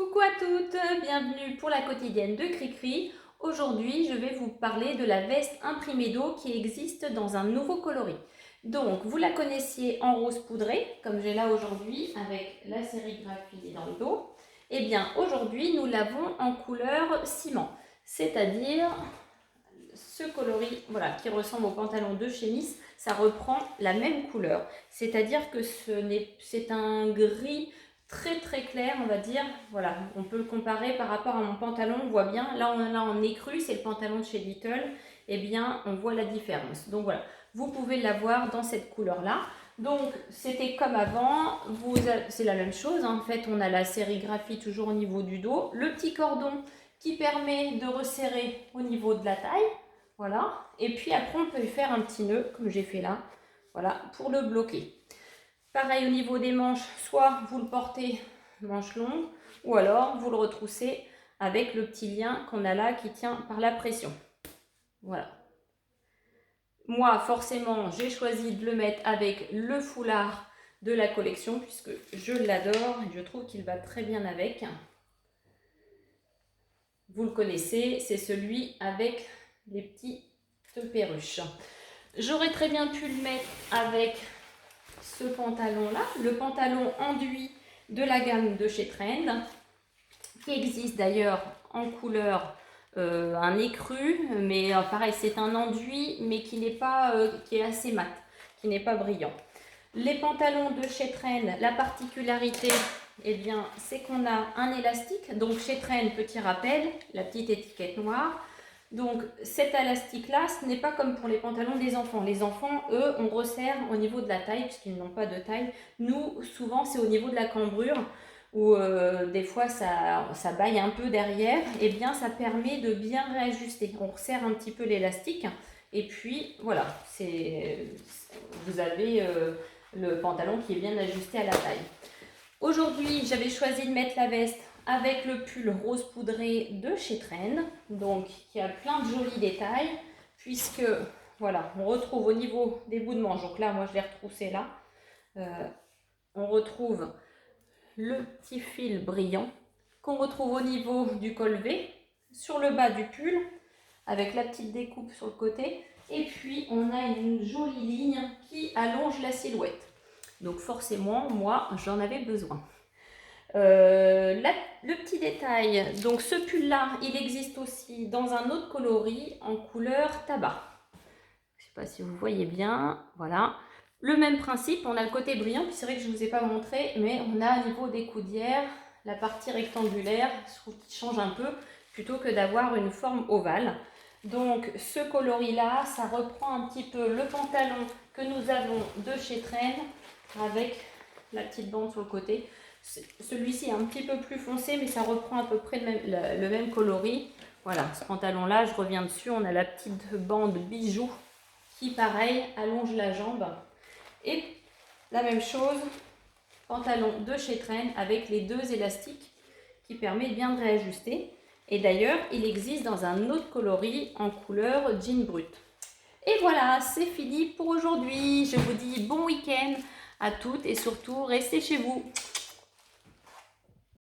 Coucou à toutes, bienvenue pour la quotidienne de Cricri. Aujourd'hui, je vais vous parler de la veste imprimée d'eau qui existe dans un nouveau coloris. Donc, vous la connaissiez en rose poudré, comme j'ai là aujourd'hui avec la sérigraphie dans le dos. Eh bien, aujourd'hui, nous l'avons en couleur ciment, c'est-à-dire ce coloris voilà, qui ressemble au pantalon de chez Miss, ça reprend la même couleur. C'est-à-dire que c'est un gris très clair, on va dire. Voilà, on peut le comparer par rapport à mon pantalon, on voit bien. Là, on a en écru, c'est le pantalon de chez Little. Eh bien, on voit la différence. Donc voilà, vous pouvez l'avoir dans cette couleur-là. Donc, c'était comme avant, c'est la même chose. En fait, on a la sérigraphie toujours au niveau du dos. Le petit cordon qui permet de resserrer au niveau de la taille. Voilà. Et puis après, on peut faire un petit nœud, comme j'ai fait là. Voilà, pour le bloquer. Pareil au niveau des manches, soit vous le portez manche longue, ou alors vous le retroussez avec le petit lien qu'on a là qui tient par la pression. Voilà. Moi, forcément, j'ai choisi de le mettre avec le foulard de la collection, puisque je l'adore et je trouve qu'il va très bien avec. Vous le connaissez, c'est celui avec les petites perruches. J'aurais très bien pu le mettre avec ce pantalon-là, le pantalon enduit de la gamme de chez Trend, qui existe d'ailleurs en couleur un écru, mais pareil, c'est un enduit, mais qui n'est pas, qui est assez mat, qui n'est pas brillant. Les pantalons de chez Trend, la particularité, eh bien, c'est qu'on a un élastique. Donc chez Trend, petit rappel, la petite étiquette noire. Donc cet élastique-là, ce n'est pas comme pour les pantalons des enfants. Les enfants, eux, on resserre au niveau de la taille, puisqu'ils n'ont pas de taille. Nous, souvent, c'est au niveau de la cambrure, où des fois, ça baille un peu derrière. Eh bien, ça permet de bien réajuster. On resserre un petit peu l'élastique. Et puis, voilà, vous avez le pantalon qui est bien ajusté à la taille. Aujourd'hui, j'avais choisi de mettre la veste avec le pull rose poudré de chez Trend, donc qui a plein de jolis détails, puisque voilà, on retrouve au niveau des bouts de manche, donc là moi je l'ai retroussé là, on retrouve le petit fil brillant qu'on retrouve au niveau du col V, sur le bas du pull, avec la petite découpe sur le côté, et puis on a une jolie ligne qui allonge la silhouette. Donc forcément, moi, j'en avais besoin. Le petit détail, donc ce pull-là, il existe aussi dans un autre coloris en couleur tabac. Je ne sais pas si vous voyez bien, voilà. Le même principe, on a le côté brillant, puis c'est vrai que je ne vous ai pas montré, mais on a au niveau des coudières, la partie rectangulaire, je trouve qu'il change un peu, plutôt que d'avoir une forme ovale. Donc ce coloris-là, ça reprend un petit peu le pantalon que nous avons de chez Trend, avec la petite bande sur le côté. Celui-ci est un petit peu plus foncé, mais ça reprend à peu près le même coloris. Voilà, ce pantalon-là, je reviens dessus, on a la petite bande bijou qui, pareil, allonge la jambe. Et la même chose, pantalon de chez Trend avec les deux élastiques qui permet bien de réajuster. Et d'ailleurs, il existe dans un autre coloris en couleur jean brut. Et voilà, c'est fini pour aujourd'hui. Je vous dis bon week-end à toutes et surtout, restez chez vous.